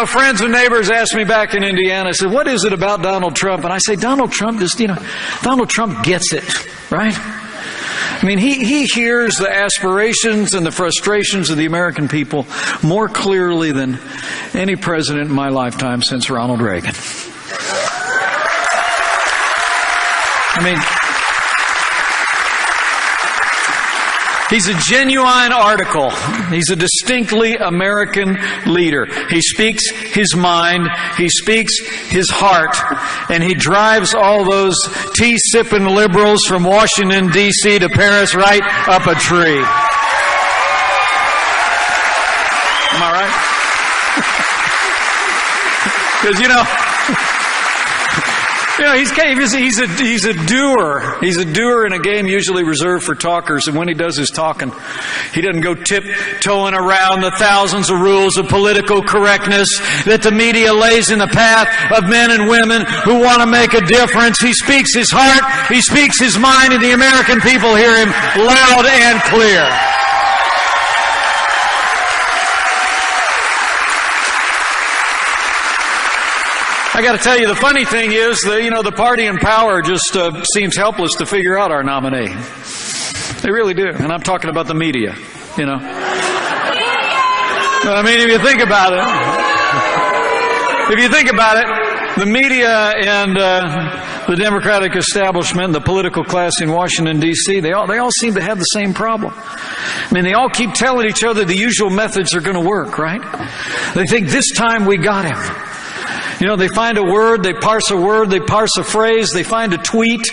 friends and neighbors asked me back in Indiana, I said, what is it about Donald Trump? And I say, Donald Trump Donald Trump gets it, right? I mean, he hears the aspirations and the frustrations of the American people more clearly than any president in my lifetime since Ronald Reagan. I mean, he's a genuine article. He's a distinctly American leader. He speaks his mind. He speaks his heart. And he drives all those tea-sipping liberals from Washington, D.C. to Paris right up a tree. Am I right? Because, he's a doer. He's a doer in a game usually reserved for talkers. And when he does his talking, he doesn't go tiptoeing around the thousands of rules of political correctness that the media lays in the path of men and women who want to make a difference. He speaks his heart. He speaks his mind, and the American people hear him loud and clear. I got to tell you, the funny thing is, the party in power just seems helpless to figure out our nominee. They really do. And I'm talking about the media, But I mean, if you think about it, the media and the Democratic establishment, the political class in Washington, D.C., they all seem to have the same problem. I mean, they all keep telling each other the usual methods are going to work, right? They think this time we got him. They find a word, they parse a phrase, they find a tweet,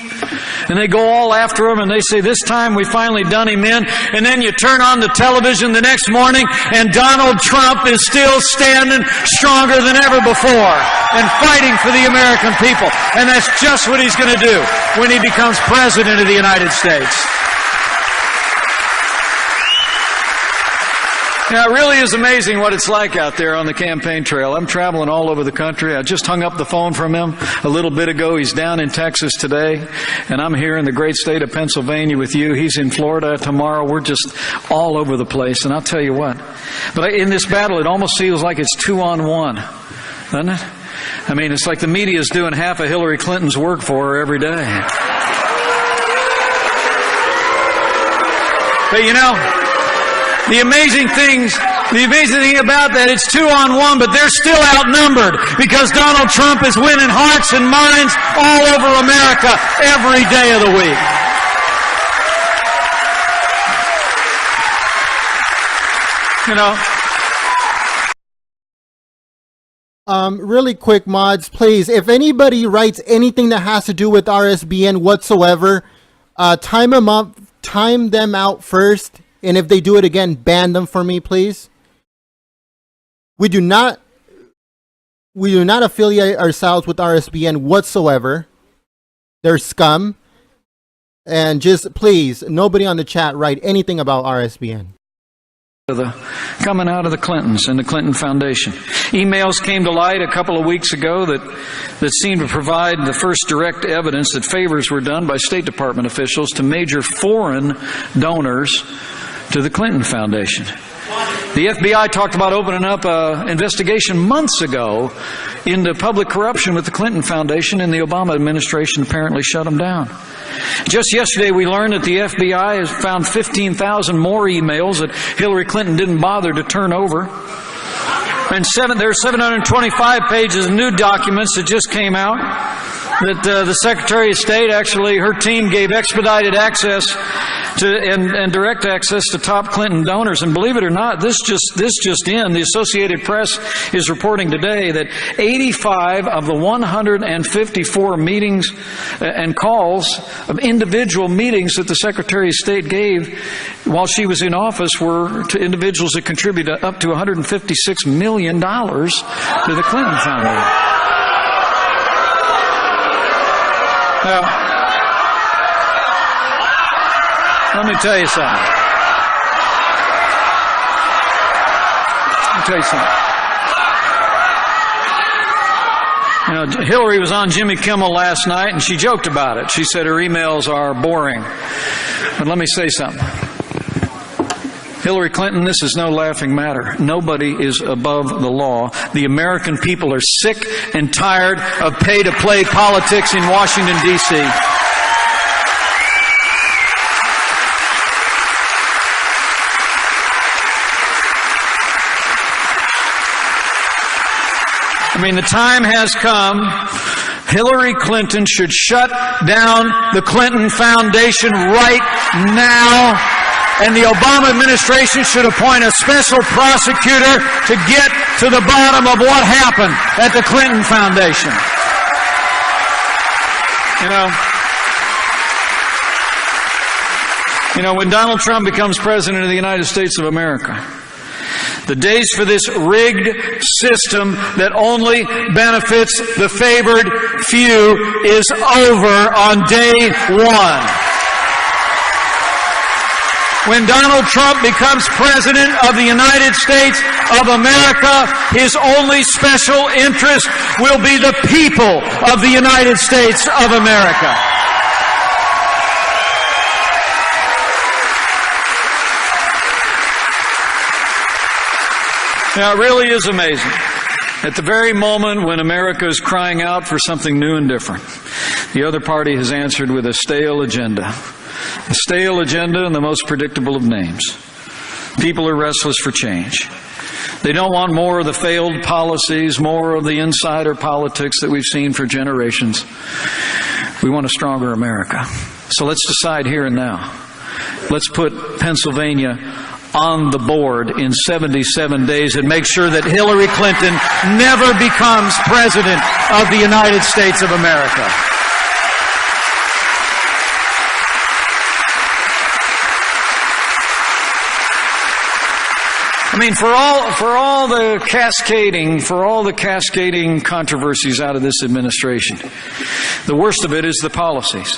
and they go all after him, and they say, this time we finally done him in. And then you turn on the television the next morning, and Donald Trump is still standing stronger than ever before and fighting for the American people. And that's just what he's going to do when he becomes president of the United States. Now, it really is amazing what it's like out there on the campaign trail. I'm traveling all over the country. I just hung up the phone from him a little bit ago. He's down in Texas today, and I'm here in the great state of Pennsylvania with you. He's in Florida tomorrow. We're just all over the place, and I'll tell you what. But in this battle, it almost feels like it's 2-on-1, doesn't it? I mean, it's like the media is doing half of Hillary Clinton's work for her every day. But the amazing thing about that, it's 2-on-1, but they're still outnumbered because Donald Trump is winning hearts and minds all over America every day of the week. Really quick, mods, please. If anybody writes anything that has to do with RSBN whatsoever, time them out first. And if they do it again, ban them for me, please. We do not affiliate ourselves with RSBN whatsoever. They're scum. And just please, nobody on the chat write anything about RSBN. Coming out of the Clintons and the Clinton Foundation. Emails came to light a couple of weeks ago that seemed to provide the first direct evidence that favors were done by State Department officials to major foreign donors to the Clinton Foundation. The FBI talked about opening up an investigation months ago into public corruption with the Clinton Foundation, and the Obama administration apparently shut them down. Just yesterday, we learned that the FBI has found 15,000 more emails that Hillary Clinton didn't bother to turn over. And there are 725 pages of new documents that just came out that the Secretary of State, actually, her team gave expedited access to and direct access to top Clinton donors. And believe it or not, this just in, the Associated Press is reporting today that 85 of the 154 meetings and calls of individual meetings that the Secretary of State gave while she was in office were to individuals that contributed up to $156 million to the Clinton Foundation. Now, let me tell you something. Hillary was on Jimmy Kimmel last night, and she joked about it. She said her emails are boring. But let me say something. Hillary Clinton, this is no laughing matter. Nobody is above the law. The American people are sick and tired of pay-to-play politics in Washington, D.C. I mean, the time has come. Hillary Clinton should shut down the Clinton Foundation right now, and the Obama administration should appoint a special prosecutor to get to the bottom of what happened at the Clinton Foundation. You know, when Donald Trump becomes president of the United States of America, the days for this rigged system that only benefits the favored few is over on day one. When Donald Trump becomes president of the United States of America, his only special interest will be the people of the United States of America. Now, it really is amazing. At the very moment when America is crying out for something new and different, the other party has answered with a stale agenda. A stale agenda in the most predictable of names. People are restless for change. They don't want more of the failed policies, more of the insider politics that we've seen for generations. We want a stronger America. So let's decide here and now. Let's put Pennsylvania on the board in 77 days and make sure that Hillary Clinton never becomes president of the United States of America. I mean, for all the cascading controversies out of this administration, the worst of it is the policies.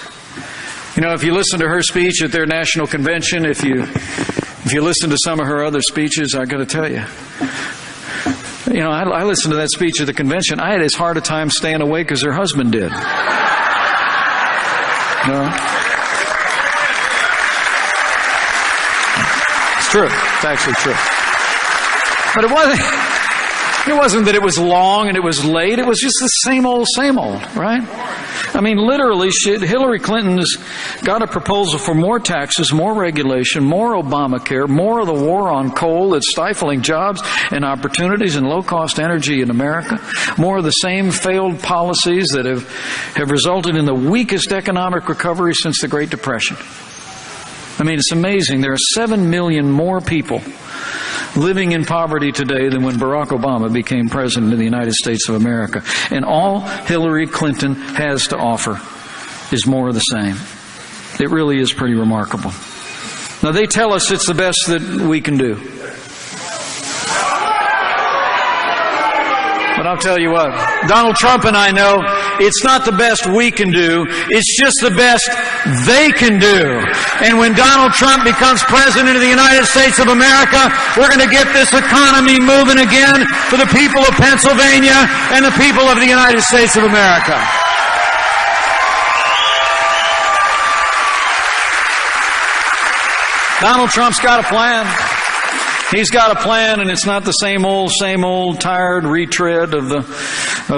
You know, if you listen to her speech at their national convention, if you listen to some of her other speeches, I got to tell you, I listened to that speech at the convention. I had as hard a time staying awake as her husband did. No, it's true. It's actually true. But it wasn't that it was long and it was late. It was just the same old, right? I mean, literally, Hillary Clinton's got a proposal for more taxes, more regulation, more Obamacare, more of the war on coal that's stifling jobs and opportunities and low-cost energy in America, more of the same failed policies that have resulted in the weakest economic recovery since the Great Depression. I mean, it's amazing. There are 7 million more people living in poverty today than when Barack Obama became president of the United States of America. And all Hillary Clinton has to offer is more of the same. It really is pretty remarkable. Now, they tell us it's the best that we can do. But I'll tell you what, Donald Trump and I know it's not the best we can do, it's just the best they can do. And when Donald Trump becomes president of the United States of America, we're going to get this economy moving again for the people of Pennsylvania and the people of the United States of America. Donald Trump's got a plan. He's got a plan, and it's not the same old, tired retread of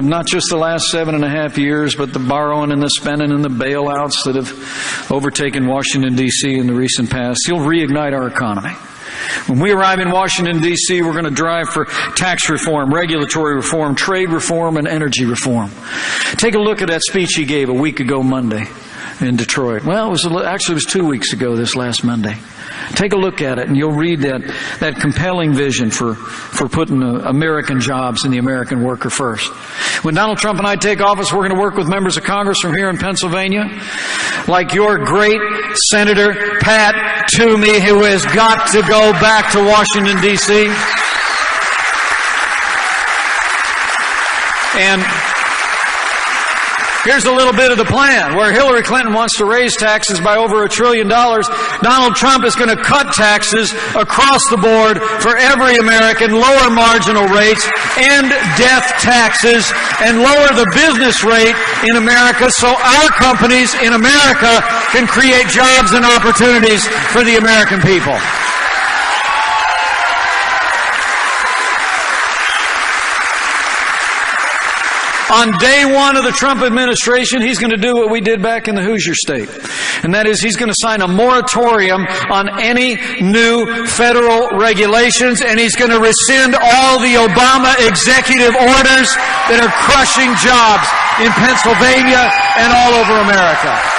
not just the last 7.5 years, but the borrowing and the spending and the bailouts that have overtaken Washington, D.C. in the recent past. He'll reignite our economy. When we arrive in Washington, D.C., we're going to drive for tax reform, regulatory reform, trade reform, and energy reform. Take a look at that speech he gave a week ago Monday in Detroit. Well, it was 2 weeks ago this last Monday. Take a look at it, and you'll read that compelling vision for putting American jobs and the American worker first. When Donald Trump and I take office, we're going to work with members of Congress from here in Pennsylvania, like your great Senator Pat Toomey, who has got to go back to Washington, D.C. And here's a little bit of the plan. Where Hillary Clinton wants to raise taxes by over $1 trillion, Donald Trump is going to cut taxes across the board for every American, lower marginal rates, end death taxes, and lower the business rate in America so our companies in America can create jobs and opportunities for the American people. on day one of the Trump administration, he's going to do what we did back in the Hoosier State. And that is he's going to sign a moratorium on any new federal regulations, and he's going to rescind all the Obama executive orders that are crushing jobs in Pennsylvania and all over America.